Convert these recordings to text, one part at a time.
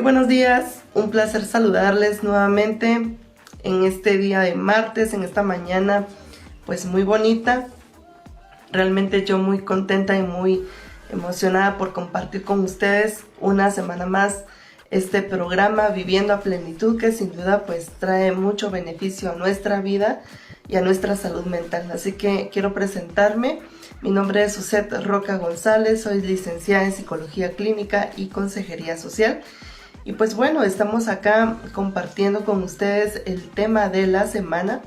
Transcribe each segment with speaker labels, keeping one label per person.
Speaker 1: buenos días, un placer saludarles nuevamente en este día de martes, en esta mañana pues muy bonita. Realmente yo muy contenta y muy emocionada por compartir con ustedes una semana más este programa Viviendo a Plenitud, que sin duda pues trae mucho beneficio a nuestra vida y a nuestra salud mental. Así que quiero presentarme. Mi nombre es Suset Roca González, soy licenciada en Psicología Clínica y Consejería Social. Y pues bueno, estamos acá compartiendo con ustedes el tema de la semana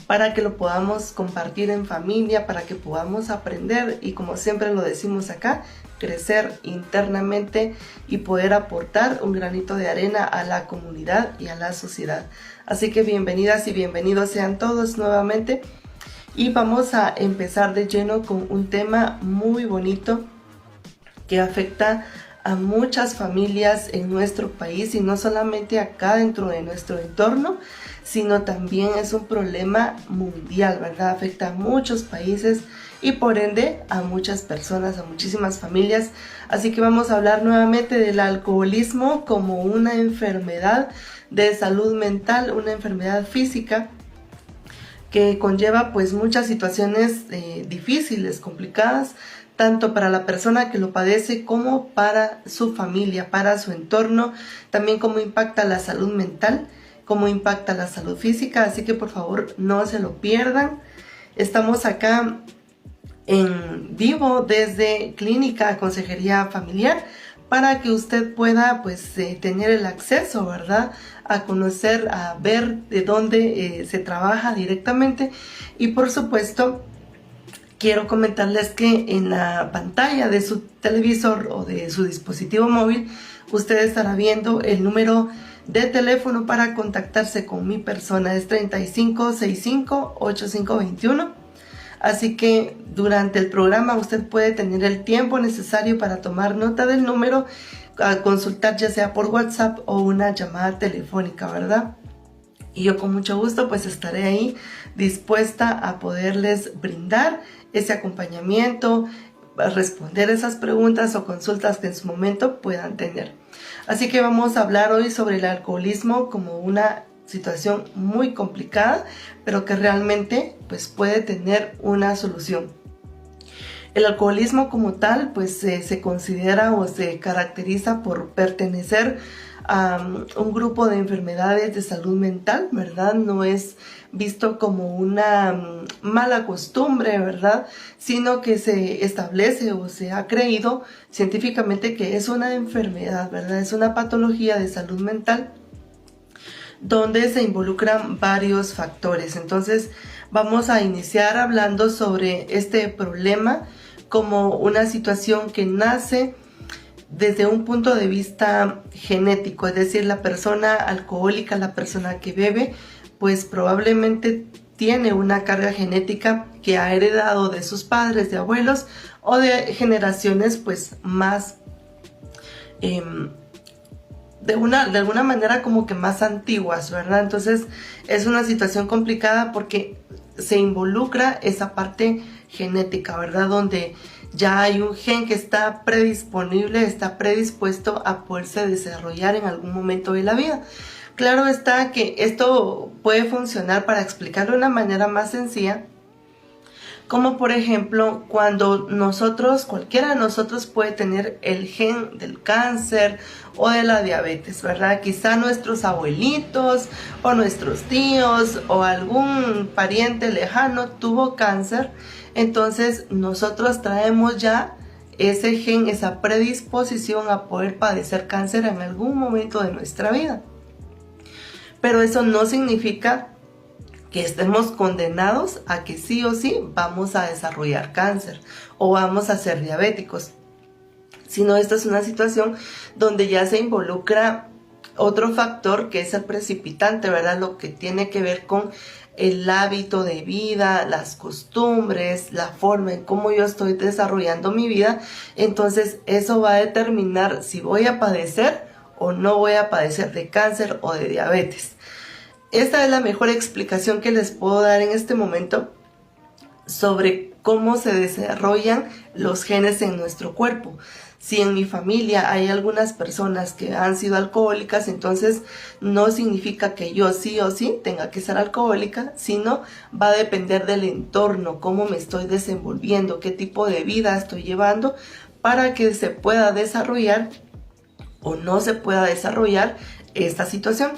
Speaker 1: para que lo podamos compartir en familia, para que podamos aprender y, como siempre lo decimos acá, crecer internamente y poder aportar un granito de arena a la comunidad y a la sociedad. Así que bienvenidas y bienvenidos sean todos nuevamente, y vamos a empezar de lleno con un tema muy bonito que afecta a muchas familias en nuestro país, y no solamente acá dentro de nuestro entorno, sino también es un problema mundial, ¿verdad? Afecta a muchos países y por ende a muchas personas, a muchísimas familias. Así que vamos a hablar nuevamente del alcoholismo como una enfermedad de salud mental, una enfermedad física que conlleva pues muchas situaciones difíciles, complicadas, tanto para la persona que lo padece como para su familia, para su entorno, también cómo impacta la salud mental, cómo impacta la salud física. Así que por favor no se lo pierdan. Estamos acá en vivo desde Clínica Consejería Familiar para que usted pueda pues tener el acceso, ¿verdad?, a conocer, a ver de dónde se trabaja directamente. Y por supuesto quiero comentarles que en la pantalla de su televisor o de su dispositivo móvil usted estará viendo el número de teléfono para contactarse con mi persona. Es 3565-8521. Así que durante el programa usted puede tener el tiempo necesario para tomar nota del número, a consultar ya sea por WhatsApp o una llamada telefónica, ¿verdad? Y yo con mucho gusto pues estaré ahí dispuesta a poderles brindar ese acompañamiento, a responder esas preguntas o consultas que en su momento puedan tener. Así que vamos a hablar hoy sobre el alcoholismo como una situación muy complicada, pero que realmente pues puede tener una solución. El alcoholismo como tal pues se considera o se caracteriza por pertenecer a un grupo de enfermedades de salud mental, ¿verdad? No es visto como una mala costumbre, ¿verdad?, sino que se establece o se ha creído científicamente que es una enfermedad, ¿verdad? Es una patología de salud mental donde se involucran varios factores. Entonces vamos a iniciar hablando sobre este problema como una situación que nace desde un punto de vista genético, es decir, la persona alcohólica, la persona que bebe, pues probablemente tiene una carga genética que ha heredado de sus padres, de abuelos o de generaciones pues más de alguna manera como que más antiguas, ¿verdad? Entonces es una situación complicada porque se involucra esa parte genética, ¿verdad?, donde ya hay un gen que está predisponible, está predispuesto a poderse desarrollar en algún momento de la vida. Claro está que esto puede funcionar, para explicarlo de una manera más sencilla, como por ejemplo cuando cualquiera de nosotros puede tener el gen del cáncer o de la diabetes, ¿verdad? Quizá nuestros abuelitos o nuestros tíos o algún pariente lejano tuvo cáncer, entonces nosotros traemos ya ese gen, esa predisposición a poder padecer cáncer en algún momento de nuestra vida. Pero eso no significa que estemos condenados a que sí o sí vamos a desarrollar cáncer o vamos a ser diabéticos, sino esta es una situación donde ya se involucra otro factor que es el precipitante, ¿verdad? Lo que tiene que ver con el hábito de vida, las costumbres, la forma en cómo yo estoy desarrollando mi vida. Entonces eso va a determinar si voy a padecer o no voy a padecer de cáncer o de diabetes. Esta es la mejor explicación que les puedo dar en este momento sobre cómo se desarrollan los genes en nuestro cuerpo. si en mi familia hay algunas personas que han sido alcohólicas, entonces no significa que yo sí o sí tenga que ser alcohólica, sino va a depender del entorno, cómo me estoy desenvolviendo, qué tipo de vida estoy llevando para que se pueda desarrollar o no se pueda desarrollar esta situación.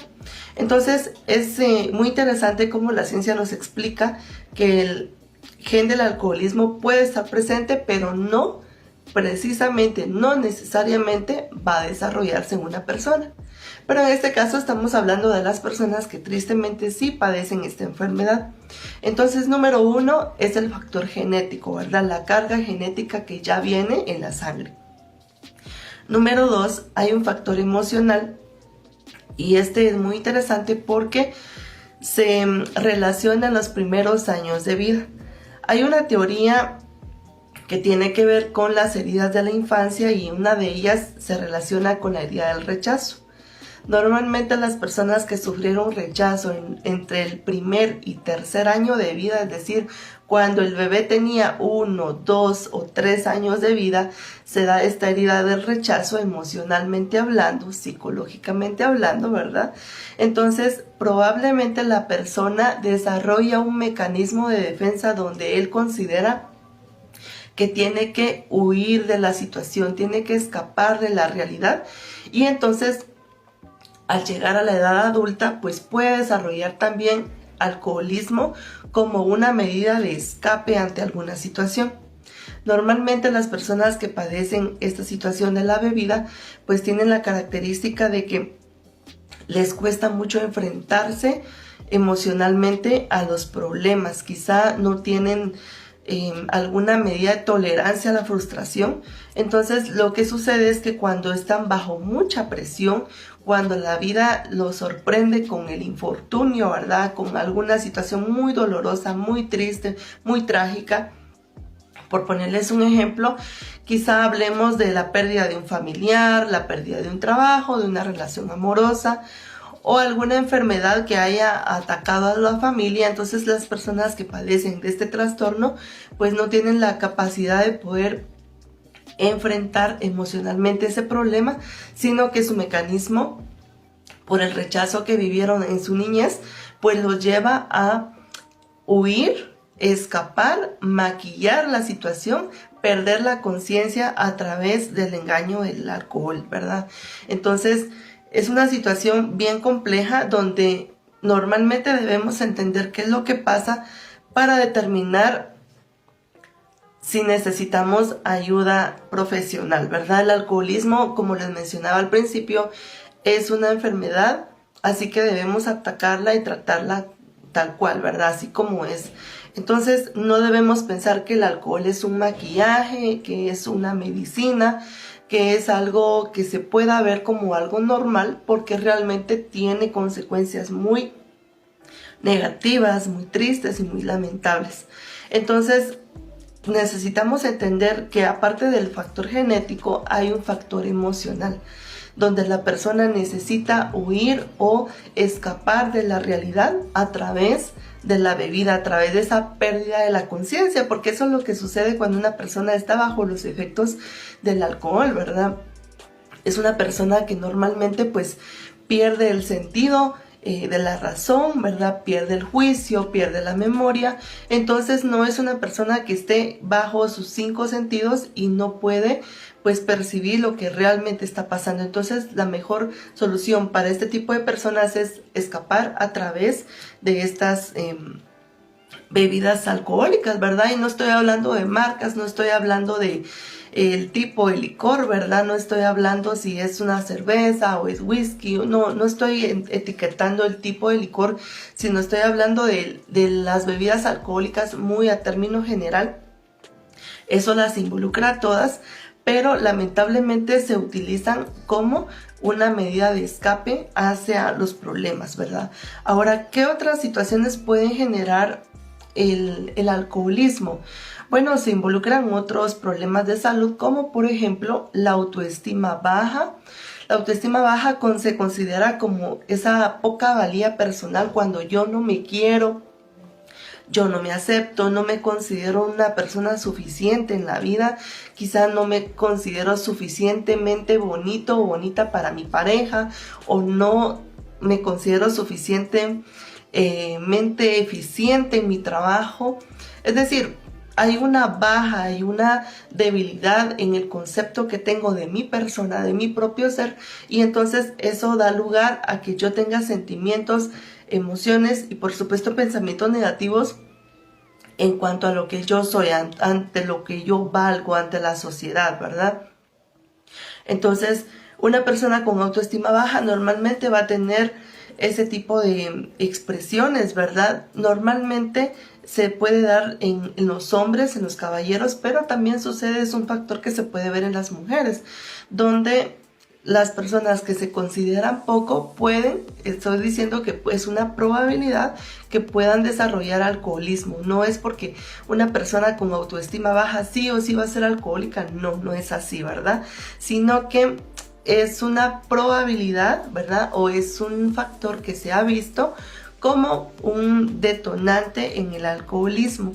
Speaker 1: Entonces es muy interesante cómo la ciencia nos explica que el gen del alcoholismo puede estar presente, pero no precisamente, no necesariamente va a desarrollarse en una persona. Pero en este caso estamos hablando de las personas que tristemente sí padecen esta enfermedad. Entonces, número 1 es el factor genético, ¿verdad? La carga genética que ya viene en la sangre. Número 2, hay un factor emocional, y este es muy interesante porque se relaciona en los primeros años de vida. Hay una teoría que tiene que ver con las heridas de la infancia y una de ellas se relaciona con la herida del rechazo. Normalmente las personas que sufrieron rechazo entre el primer y tercer año de vida, es decir, cuando el bebé tenía 1, 2 o 3 años de vida, se da esta herida del rechazo emocionalmente hablando, psicológicamente hablando, ¿verdad? Entonces, probablemente la persona desarrolla un mecanismo de defensa donde él considera que tiene que huir de la situación, tiene que escapar de la realidad, y entonces al llegar a la edad adulta pues puede desarrollar también alcoholismo como una medida de escape ante alguna situación. Normalmente las personas que padecen esta situación de la bebida pues tienen la característica de que les cuesta mucho enfrentarse emocionalmente a los problemas, quizá no tienen alguna medida de tolerancia a la frustración. Entonces lo que sucede es que cuando están bajo mucha presión, cuando la vida los sorprende con el infortunio, ¿verdad? Con alguna situación muy dolorosa, muy triste, muy trágica. Por ponerles un ejemplo, quizá hablemos de la pérdida de un familiar, la pérdida de un trabajo, de una relación amorosa, o alguna enfermedad que haya atacado a la familia. Entonces las personas que padecen de este trastorno pues no tienen la capacidad de poder enfrentar emocionalmente ese problema, sino que su mecanismo, por el rechazo que vivieron en su niñez, pues los lleva a huir, escapar, maquillar la situación, perder la conciencia a través del engaño del alcohol, ¿verdad? Entonces es una situación bien compleja donde normalmente debemos entender qué es lo que pasa para determinar si necesitamos ayuda profesional, ¿verdad? El alcoholismo, como les mencionaba al principio, es una enfermedad, así que debemos atacarla y tratarla tal cual, ¿verdad? Así como es. Entonces, no debemos pensar que el alcohol es un maquillaje, que es una medicina, que es algo que se pueda ver como algo normal, porque realmente tiene consecuencias muy negativas, muy tristes y muy lamentables. Entonces, necesitamos entender que aparte del factor genético hay un factor emocional, donde la persona necesita huir o escapar de la realidad a través de la bebida, a través de esa pérdida de la conciencia, porque eso es lo que sucede cuando una persona está bajo los efectos del alcohol, ¿verdad? Es una persona que normalmente pues pierde el sentido de la razón, ¿verdad? Pierde el juicio, pierde la memoria. Entonces no es una persona que esté bajo sus 5 sentidos y no puede pues percibir lo que realmente está pasando. Entonces la mejor solución para este tipo de personas es escapar a través de estas bebidas alcohólicas, ¿verdad? Y no estoy hablando de marcas, no estoy hablando de el tipo de licor, ¿verdad? No estoy hablando si es una cerveza o es whisky, no estoy etiquetando el tipo de licor, sino estoy hablando de las bebidas alcohólicas muy a término general. Eso las involucra a todas, pero lamentablemente se utilizan como una medida de escape hacia los problemas, ¿verdad? Ahora, ¿qué otras situaciones pueden generar el alcoholismo? Bueno, se involucran otros problemas de salud, como por ejemplo la autoestima baja. La autoestima baja se considera como esa poca valía personal cuando yo no me quiero, yo no me acepto, no me considero una persona suficiente en la vida, quizá no me considero suficientemente bonito o bonita para mi pareja, o no me considero suficientemente eficiente en mi trabajo. Es decir, hay una baja, hay una debilidad en el concepto que tengo de mi persona, de mi propio ser, y entonces eso da lugar a que yo tenga sentimientos, emociones y por supuesto pensamientos negativos en cuanto a lo que yo soy, ante lo que yo valgo ante la sociedad, ¿verdad? Entonces, una persona con autoestima baja normalmente va a tener ese tipo de expresiones, ¿verdad? Normalmente se puede dar en los hombres, en los caballeros, pero también sucede, es un factor que se puede ver en las mujeres, donde las personas que se consideran poco pueden, estoy diciendo que es una probabilidad que puedan desarrollar alcoholismo. No es porque una persona con autoestima baja sí o sí va a ser alcohólica, no, no es así, ¿verdad? Sino que es una probabilidad, ¿verdad? O es un factor que se ha visto como un detonante en el alcoholismo.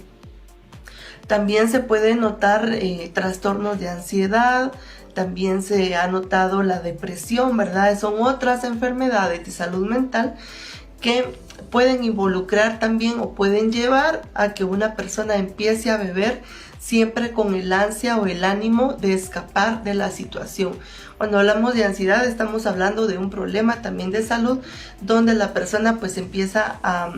Speaker 1: También se puede notar trastornos de ansiedad, también se ha notado la depresión, ¿verdad? Son otras enfermedades de salud mental que pueden involucrar también o pueden llevar a que una persona empiece a beber siempre con el ansia o el ánimo de escapar de la situación. Cuando hablamos de ansiedad estamos hablando de un problema también de salud donde la persona pues empieza a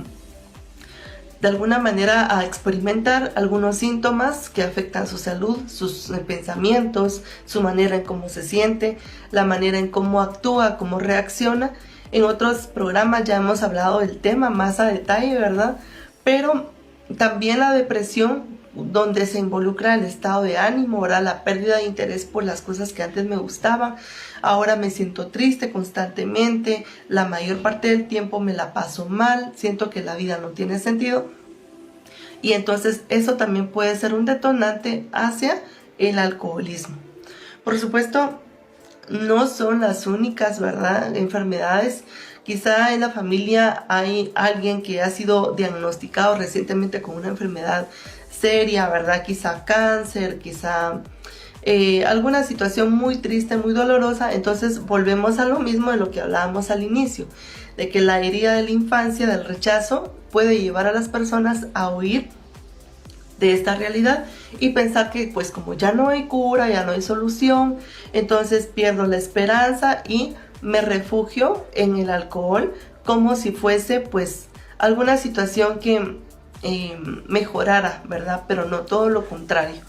Speaker 1: de alguna manera a experimentar algunos síntomas que afectan su salud, sus pensamientos, su manera en cómo se siente, la manera en cómo actúa, cómo reacciona. En otros programas ya hemos hablado del tema más a detalle, ¿verdad? Pero también la depresión, donde se involucra el estado de ánimo, ¿verdad? La pérdida de interés por las cosas que antes me gustaban. Ahora me siento triste constantemente, la mayor parte del tiempo me la paso mal, siento que la vida no tiene sentido. Y entonces eso también puede ser un detonante hacia el alcoholismo. Por supuesto, no son las únicas, ¿verdad?, enfermedades. Quizá en la familia hay alguien que ha sido diagnosticado recientemente con una enfermedad seria, ¿verdad? Quizá cáncer, quizá alguna situación muy triste, muy dolorosa. Entonces volvemos a lo mismo de lo que hablábamos al inicio, de que la herida de la infancia, del rechazo, puede llevar a las personas a huir de esta realidad y pensar que pues como ya no hay cura, ya no hay solución, entonces pierdo la esperanza y me refugio en el alcohol como si fuese pues alguna situación que mejorara, ¿verdad? Pero no, todo lo contrario.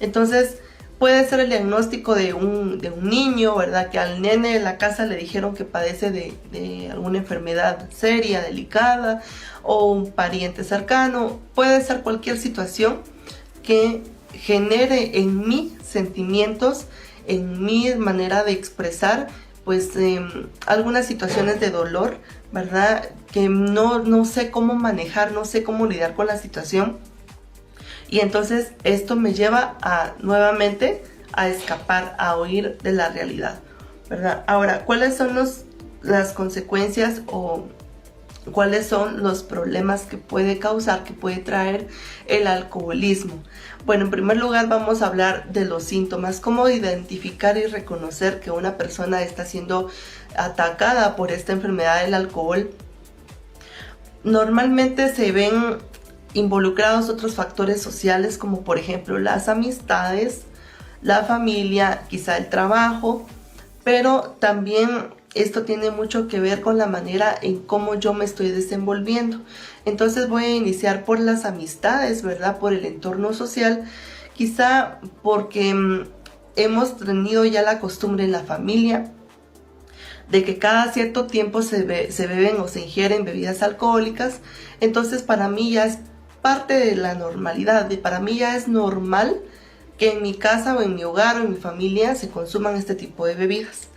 Speaker 1: Entonces puede ser el diagnóstico de un niño, ¿verdad? Que al nene de la casa le dijeron que padece de alguna enfermedad seria, delicada, o un pariente cercano. Puede ser cualquier situación que genere en mí sentimientos, en mi manera de expresar, pues algunas situaciones de dolor, ¿verdad? Que no sé cómo manejar, no sé cómo lidiar con la situación. Y entonces esto me lleva nuevamente a escapar, a huir de la realidad, ¿verdad? Ahora, ¿cuáles son las consecuencias o cuáles son los problemas que puede causar, que puede traer el alcoholismo? Bueno, en primer lugar vamos a hablar de los síntomas, cómo identificar y reconocer que una persona está siendo atacada por esta enfermedad del alcohol. Normalmente se ven involucrados otros factores sociales como por ejemplo las amistades, la familia, quizá el trabajo, pero también esto tiene mucho que ver con la manera en cómo yo me estoy desenvolviendo. Entonces voy a iniciar por las amistades, ¿verdad? Por el entorno social, quizá porque hemos tenido ya la costumbre en la familia de que cada cierto tiempo se beben o se ingieren bebidas alcohólicas. Entonces para mí ya es parte de la normalidad, y para mí ya es normal que en mi casa o en mi hogar o en mi familia se consuman este tipo de bebidas.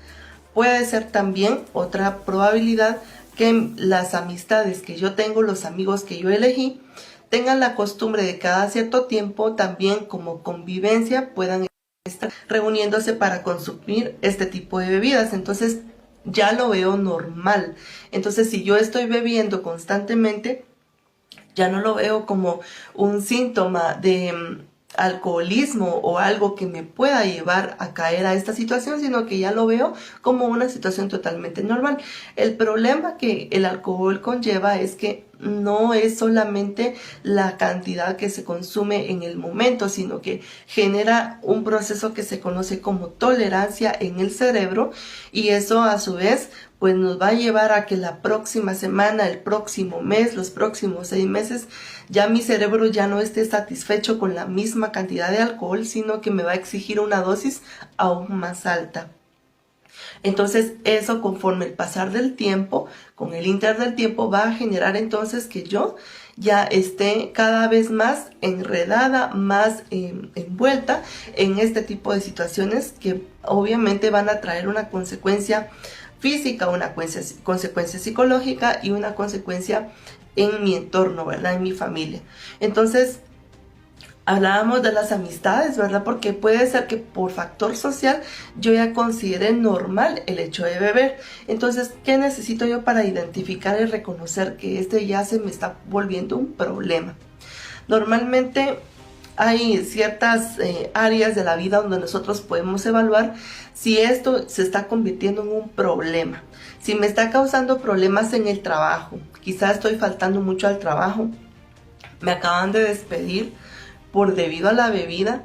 Speaker 1: Puede ser también otra probabilidad que las amistades que yo tengo, los amigos que yo elegí, tengan la costumbre de cada cierto tiempo también como convivencia puedan estar reuniéndose para consumir este tipo de bebidas. Entonces ya lo veo normal. Entonces si yo estoy bebiendo constantemente, Ya no lo veo como un síntoma de alcoholismo o algo que me pueda llevar a caer a esta situación, sino que ya lo veo como una situación totalmente normal. El problema que el alcohol conlleva es que no es solamente la cantidad que se consume en el momento, sino que genera un proceso que se conoce como tolerancia en el cerebro, y eso a su vez pues nos va a llevar a que la próxima semana, el próximo mes, los próximos 6 meses, ya mi cerebro ya no esté satisfecho con la misma cantidad de alcohol, sino que me va a exigir una dosis aún más alta. Entonces eso, conforme el pasar del tiempo, con el inter del tiempo, va a generar entonces que yo ya esté cada vez más enredada, más envuelta en este tipo de situaciones que obviamente van a traer una consecuencia física, una consecuencia psicológica y una consecuencia en mi entorno, ¿verdad? En mi familia. Entonces, hablábamos de las amistades, ¿verdad? Porque puede ser que por factor social yo ya considere normal el hecho de beber. Entonces, ¿qué necesito yo para identificar y reconocer que este ya se me está volviendo un problema? Normalmente hay ciertas áreas de la vida donde nosotros podemos evaluar si esto se está convirtiendo en un problema. Si me está causando problemas en el trabajo, quizás estoy faltando mucho al trabajo, me acaban de despedir por debido a la bebida,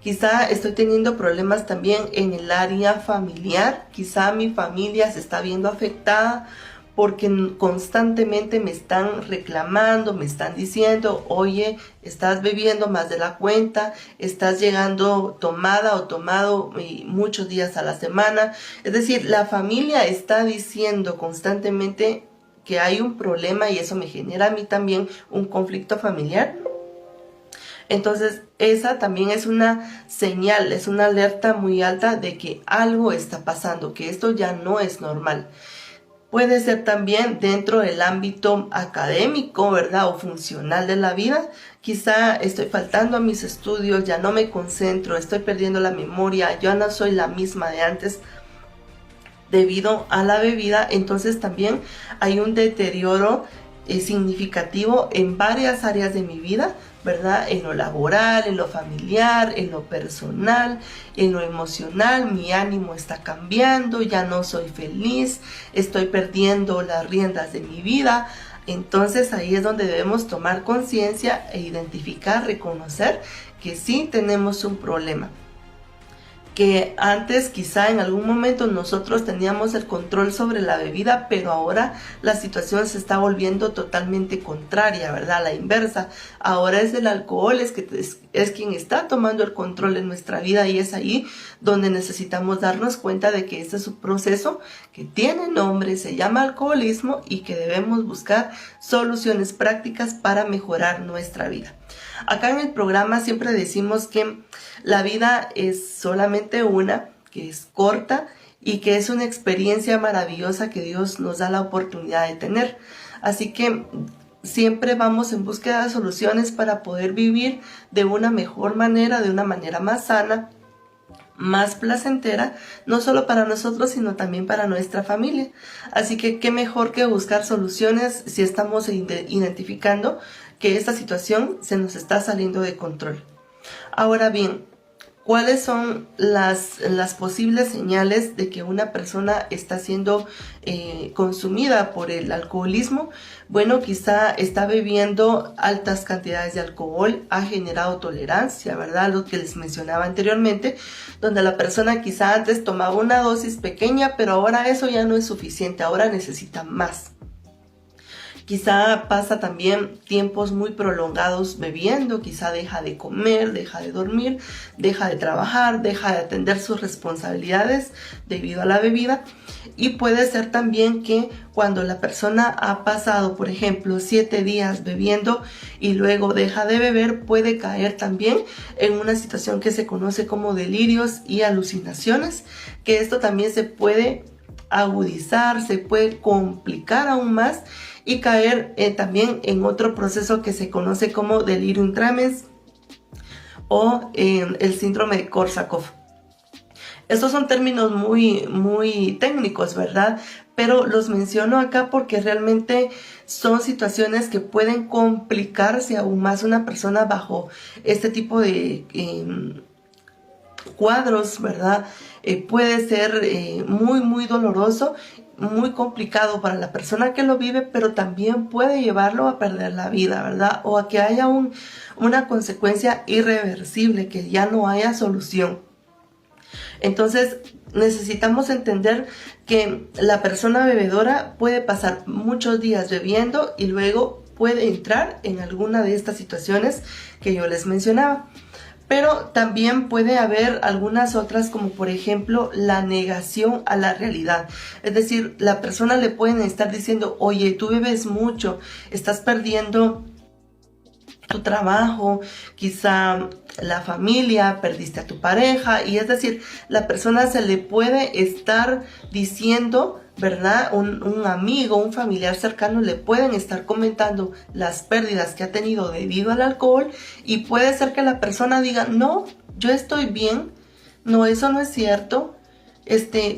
Speaker 1: quizá estoy teniendo problemas también en el área familiar, quizá mi familia se está viendo afectada porque constantemente me están reclamando, me están diciendo, oye, estás bebiendo más de la cuenta, estás llegando tomada o tomado muchos días a la semana. Es decir, la familia está diciendo constantemente que hay un problema y eso me genera a mí también un conflicto familiar. Entonces, esa también es una señal, es una alerta muy alta de que algo está pasando, que esto ya no es normal. Puede ser también dentro del ámbito académico, ¿verdad? O funcional de la vida. Quizá estoy faltando a mis estudios, ya no me concentro, estoy perdiendo la memoria, ya no soy la misma de antes debido a la bebida. Entonces también hay un deterioro significativo en varias áreas de mi vida, ¿verdad? En lo laboral, en lo familiar, en lo personal, en lo emocional. Mi ánimo está cambiando, ya no soy feliz, estoy perdiendo las riendas de mi vida. Entonces ahí es donde debemos tomar conciencia e identificar, reconocer que sí tenemos un problema. Que antes quizá en algún momento nosotros teníamos el control sobre la bebida, pero ahora la situación se está volviendo totalmente contraria, ¿verdad? La inversa. Ahora es el alcohol, es quien está tomando el control en nuestra vida, y es ahí donde necesitamos darnos cuenta de que este es un proceso que tiene nombre, se llama alcoholismo, y que debemos buscar soluciones prácticas para mejorar nuestra vida. Acá en el programa siempre decimos que la vida es solamente una, que es corta y que es una experiencia maravillosa que Dios nos da la oportunidad de tener. Así que siempre vamos en búsqueda de soluciones para poder vivir de una mejor manera, de una manera más sana, más placentera, no solo para nosotros, sino también para nuestra familia. Así que qué mejor que buscar soluciones si estamos identificando que esta situación se nos está saliendo de control. Ahora bien, ¿cuáles son las posibles señales de que una persona está siendo consumida por el alcoholismo? Bueno, quizá está bebiendo altas cantidades de alcohol, ha generado tolerancia, ¿verdad? Lo que les mencionaba anteriormente, donde la persona quizá antes tomaba una dosis pequeña, pero ahora eso ya no es suficiente, ahora necesita más. Quizá pasa también tiempos muy prolongados bebiendo, quizá deja de comer, deja de dormir, deja de trabajar, deja de atender sus responsabilidades debido a la bebida. Y puede ser también que cuando la persona ha pasado, por ejemplo, 7 días bebiendo y luego deja de beber, puede caer también en una situación que se conoce como delirios y alucinaciones, que esto también se puede agudizar, se puede complicar aún más y caer también en otro proceso que se conoce como delirium tremens o el síndrome de Korsakoff. Estos son términos muy técnicos, ¿verdad? Pero los menciono acá porque realmente son situaciones que pueden complicarse aún más una persona bajo este tipo de cuadros, ¿verdad? Puede ser muy doloroso, muy complicado para la persona que lo vive, pero también puede llevarlo a perder la vida, ¿verdad? O a que haya una consecuencia irreversible, que ya no haya solución. Entonces necesitamos entender que la persona bebedora puede pasar muchos días bebiendo y luego puede entrar en alguna de estas situaciones que yo les mencionaba. Pero también puede haber algunas otras, como por ejemplo la negación a la realidad. Es decir, la persona le pueden estar diciendo, oye, tú bebes mucho, estás perdiendo tu trabajo, quizá la familia, perdiste a tu pareja, y es decir, la persona se le puede estar diciendo, ¿verdad? Un amigo, un familiar cercano le pueden estar comentando las pérdidas que ha tenido debido al alcohol, y puede ser que la persona diga, no, yo estoy bien, no, eso no es cierto,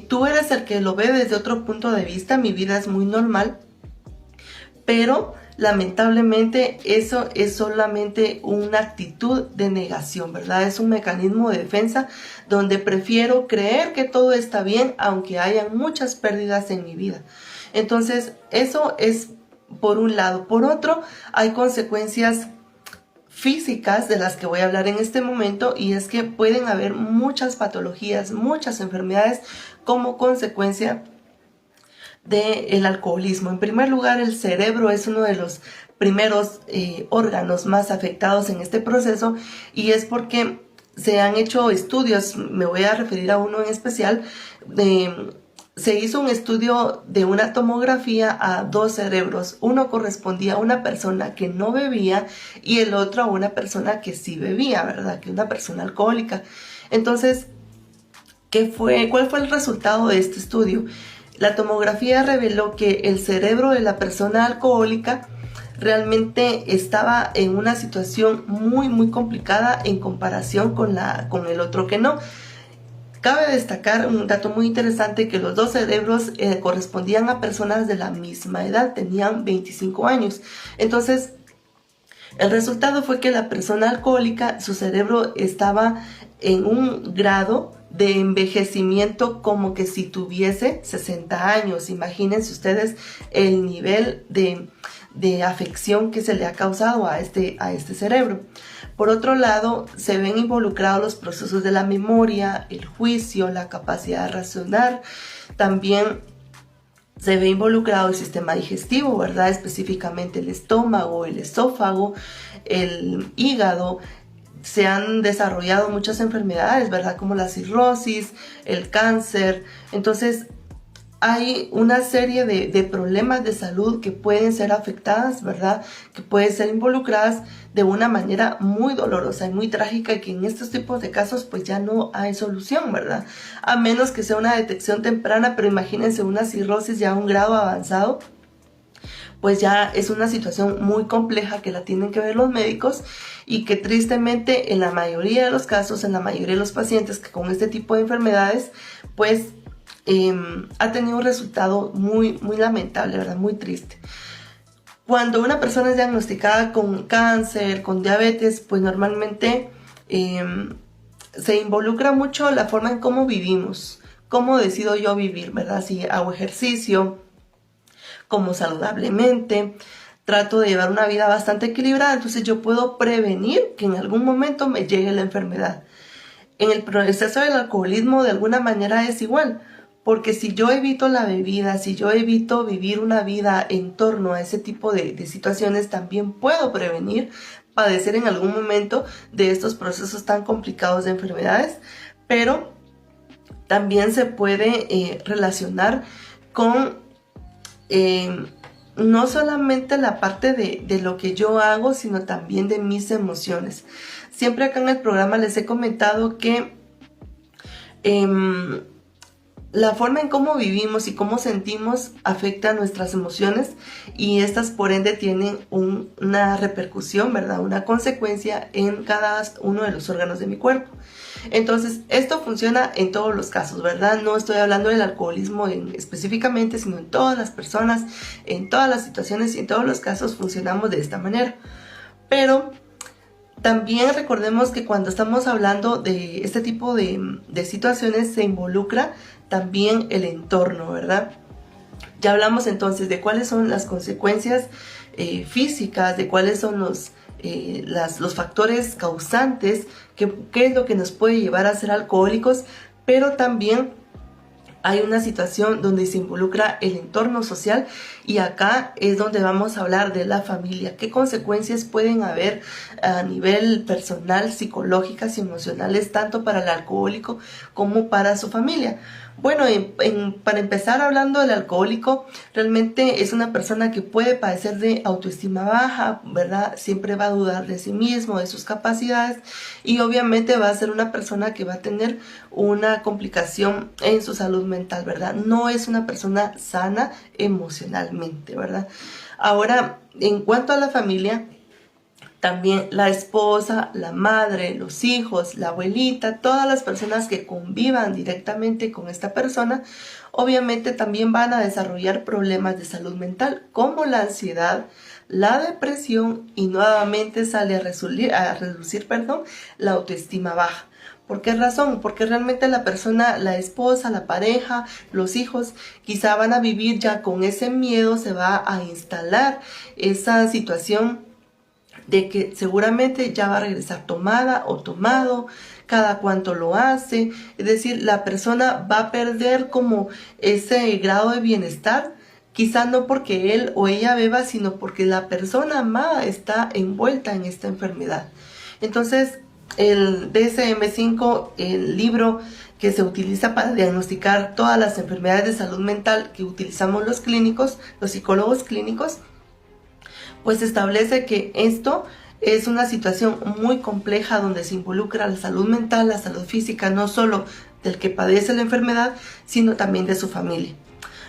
Speaker 1: tú eres el que lo ve desde otro punto de vista, mi vida es muy normal, pero lamentablemente eso es solamente una actitud de negación, ¿verdad? Es un mecanismo de defensa donde prefiero creer que todo está bien aunque hayan muchas pérdidas en mi vida. Entonces, eso es por un lado. Por otro, hay consecuencias físicas de las que voy a hablar en este momento, y es que pueden haber muchas patologías, muchas enfermedades como consecuencia del alcoholismo. En primer lugar, el cerebro es uno de los primeros órganos más afectados en este proceso, y es porque se han hecho estudios, me voy a referir a uno en especial. Se hizo un estudio de una tomografía a dos cerebros. Uno correspondía a una persona que no bebía y el otro a una persona que sí bebía, ¿verdad? Que una persona alcohólica. Entonces, ¿cuál fue el resultado de este estudio? La tomografía reveló que el cerebro de la persona alcohólica realmente estaba en una situación muy complicada en comparación con el otro que no. Cabe destacar un dato muy interesante, que los dos cerebros correspondían a personas de la misma edad, tenían 25 años. Entonces, el resultado fue que la persona alcohólica, su cerebro estaba en un grado de envejecimiento como que si tuviese 60 años. Imagínense ustedes el nivel de afección que se le ha causado a este cerebro. Por otro lado, se ven involucrados los procesos de la memoria, el juicio, la capacidad de razonar. También se ve involucrado el sistema digestivo, ¿verdad? Específicamente el estómago, el esófago, el hígado. Se han desarrollado muchas enfermedades, ¿verdad? Como la cirrosis, el cáncer. Entonces, hay una serie de problemas de salud que pueden ser afectadas, ¿verdad? Que pueden ser involucradas de una manera muy dolorosa y muy trágica, y que en estos tipos de casos pues ya no hay solución, ¿verdad? A menos que sea una detección temprana, pero imagínense una cirrosis ya a un grado avanzado, pues ya es una situación muy compleja que la tienen que ver los médicos, y que tristemente en la mayoría de los casos, en la mayoría de los pacientes que con este tipo de enfermedades, pues ha tenido un resultado muy lamentable, ¿verdad? Muy triste. Cuando una persona es diagnosticada con cáncer, con diabetes, pues normalmente se involucra mucho la forma en cómo vivimos, cómo decido yo vivir, ¿verdad? Si hago ejercicio, como saludablemente, trato de llevar una vida bastante equilibrada, entonces yo puedo prevenir que en algún momento me llegue la enfermedad. En el proceso del alcoholismo de alguna manera es igual, porque si yo evito la bebida, si yo evito vivir una vida en torno a ese tipo de situaciones, también puedo prevenir padecer en algún momento de estos procesos tan complicados de enfermedades. Pero también se puede relacionar con no solamente la parte de lo que yo hago, sino también de mis emociones. Siempre acá en el programa les he comentado que la forma en cómo vivimos y cómo sentimos afecta nuestras emociones y estas por ende tienen una repercusión, ¿verdad? Una consecuencia en cada uno de los órganos de mi cuerpo. Entonces, esto funciona en todos los casos, ¿verdad? No estoy hablando del alcoholismo específicamente, sino en todas las personas, en todas las situaciones y en todos los casos funcionamos de esta manera. Pero también recordemos que cuando estamos hablando de este tipo de situaciones se involucra también el entorno, ¿verdad? Ya hablamos entonces de cuáles son las consecuencias físicas, de cuáles son los factores causantes, qué es lo que nos puede llevar a ser alcohólicos, pero también hay una situación donde se involucra el entorno social y acá es donde vamos a hablar de la familia. ¿Qué consecuencias pueden haber a nivel personal, psicológicas y emocionales, tanto para el alcohólico como para su familia? Bueno, para empezar hablando del alcohólico, realmente es una persona que puede padecer de autoestima baja, ¿verdad? Siempre va a dudar de sí mismo, de sus capacidades y obviamente va a ser una persona que va a tener una complicación en su salud mental, ¿verdad? No es una persona sana emocionalmente, ¿verdad? Ahora, en cuanto a la familia, también la esposa, la madre, los hijos, la abuelita, todas las personas que convivan directamente con esta persona, obviamente también van a desarrollar problemas de salud mental como la ansiedad, la depresión y nuevamente sale a reducir la autoestima baja. ¿Por qué razón? Porque realmente la persona, la esposa, la pareja, los hijos, quizá van a vivir ya con ese miedo, se va a instalar esa situación de que seguramente ya va a regresar tomada o tomado, cada cuánto lo hace, es decir, la persona va a perder como ese grado de bienestar, quizá no porque él o ella beba, sino porque la persona amada está envuelta en esta enfermedad. Entonces, el DSM-5, el libro que se utiliza para diagnosticar todas las enfermedades de salud mental que utilizamos los clínicos, los psicólogos clínicos, pues establece que esto es una situación muy compleja donde se involucra la salud mental, la salud física, no solo del que padece la enfermedad, sino también de su familia.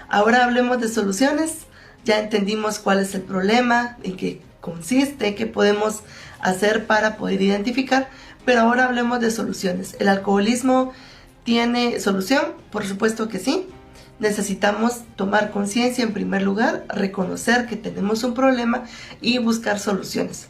Speaker 1: Ahora hablemos de soluciones. Ya entendimos cuál es el problema, en qué consiste, qué podemos hacer para poder identificar, pero ahora hablemos de soluciones. ¿El alcoholismo tiene solución? Por supuesto que sí. Necesitamos tomar conciencia en primer lugar, reconocer que tenemos un problema y buscar soluciones.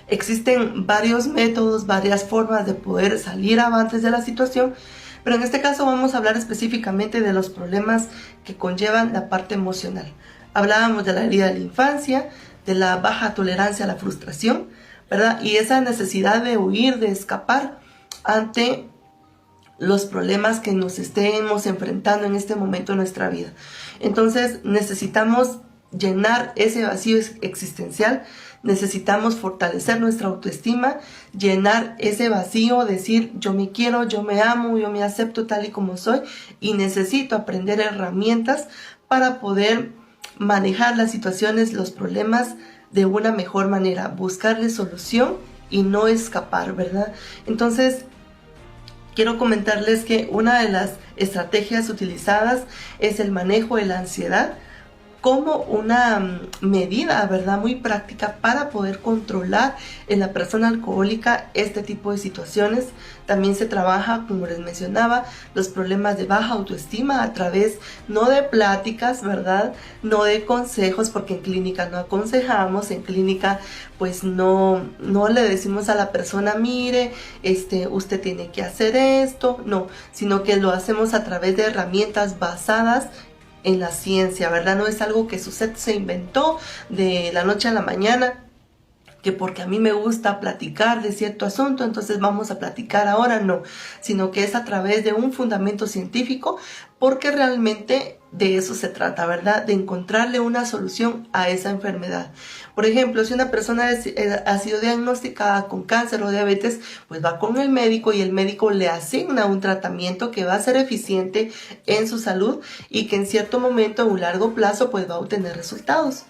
Speaker 1: Existen varios métodos, varias formas de poder salir avantes de la situación, pero en este caso vamos a hablar específicamente de los problemas que conllevan la parte emocional. Hablábamos de la herida de la infancia, de la baja tolerancia a la frustración, ¿verdad? Y esa necesidad de huir, de escapar ante los problemas que nos estemos enfrentando en este momento de nuestra vida. Entonces necesitamos llenar ese vacío existencial, necesitamos fortalecer nuestra autoestima, llenar ese vacío, decir yo me quiero, yo me amo, yo me acepto tal y como soy y necesito aprender herramientas para poder manejar las situaciones, los problemas de una mejor manera, buscarle solución y no escapar, ¿verdad? Entonces, quiero comentarles que una de las estrategias utilizadas es el manejo de la ansiedad como una medida, ¿verdad?, muy práctica para poder controlar en la persona alcohólica este tipo de situaciones. También se trabaja, como les mencionaba, los problemas de baja autoestima a través no de pláticas, ¿verdad?, no de consejos, porque en clínica no aconsejamos, en clínica pues no le decimos a la persona, mire, usted tiene que hacer esto, no, sino que lo hacemos a través de herramientas basadas en la ciencia, ¿verdad? No es algo que usted se inventó de la noche a la mañana, que porque a mí me gusta platicar de cierto asunto, entonces vamos a platicar ahora, no, sino que es a través de un fundamento científico, porque realmente de eso se trata, ¿verdad? De encontrarle una solución a esa enfermedad. Por ejemplo, si una persona ha sido diagnosticada con cáncer o diabetes, pues va con el médico y el médico le asigna un tratamiento que va a ser eficiente en su salud y que en cierto momento, a un largo plazo, pues va a obtener resultados.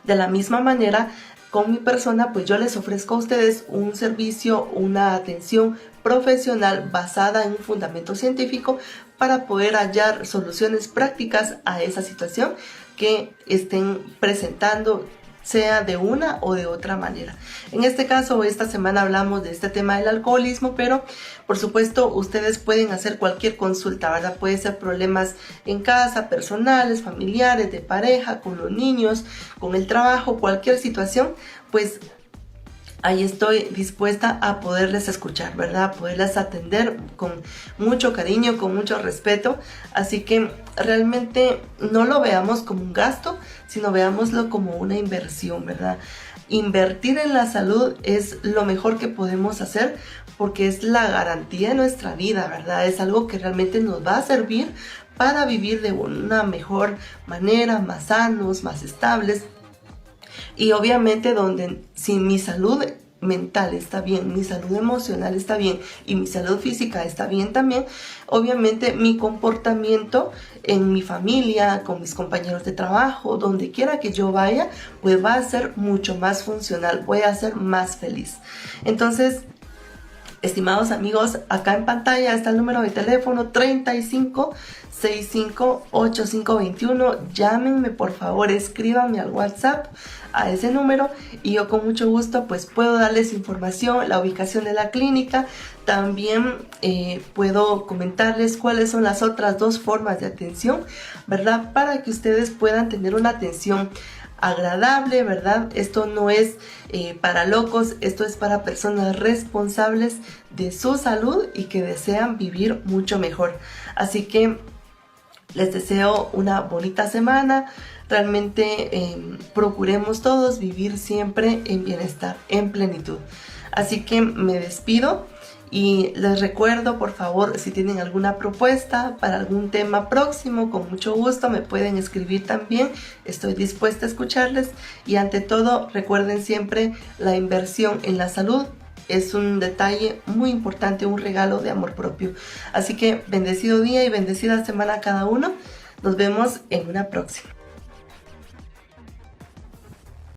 Speaker 1: De la misma manera, con mi persona, pues yo les ofrezco a ustedes un servicio, una atención profesional basada en un fundamento científico para poder hallar soluciones prácticas a esa situación que estén presentando, sea de una o de otra manera. En este caso, esta semana hablamos de este tema del alcoholismo, pero por supuesto ustedes pueden hacer cualquier consulta, ¿verdad? Puede ser problemas en casa, personales, familiares, de pareja, con los niños, con el trabajo, cualquier situación, pues ahí estoy dispuesta a poderles escuchar, ¿verdad? A poderles atender con mucho cariño, con mucho respeto. Así que realmente no lo veamos como un gasto, sino veámoslo como una inversión, ¿verdad? Invertir en la salud es lo mejor que podemos hacer porque es la garantía de nuestra vida, ¿verdad? Es algo que realmente nos va a servir para vivir de una mejor manera, más sanos, más estables. Y obviamente donde si mi salud mental está bien, mi salud emocional está bien y mi salud física está bien también, obviamente mi comportamiento en mi familia, con mis compañeros de trabajo, donde quiera que yo vaya, pues va a ser mucho más funcional, voy a ser más feliz. Entonces, estimados amigos, acá en pantalla está el número de teléfono 35 65 8521. Llámenme por favor, escríbanme al WhatsApp a ese número y yo con mucho gusto pues puedo darles información, la ubicación de la clínica. También puedo comentarles cuáles son las otras dos formas de atención, ¿verdad? Para que ustedes puedan tener una atención agradable, ¿verdad? Esto no es para locos, esto es para personas responsables de su salud y que desean vivir mucho mejor. Así que les deseo una bonita semana. Realmente procuremos todos vivir siempre en bienestar, en plenitud. Así que me despido. Y les recuerdo, por favor, si tienen alguna propuesta para algún tema próximo, con mucho gusto me pueden escribir también. Estoy dispuesta a escucharles. Y ante todo, recuerden siempre, la inversión en la salud es un detalle muy importante, un regalo de amor propio. Así que bendecido día y bendecida semana a cada uno. Nos vemos en una próxima.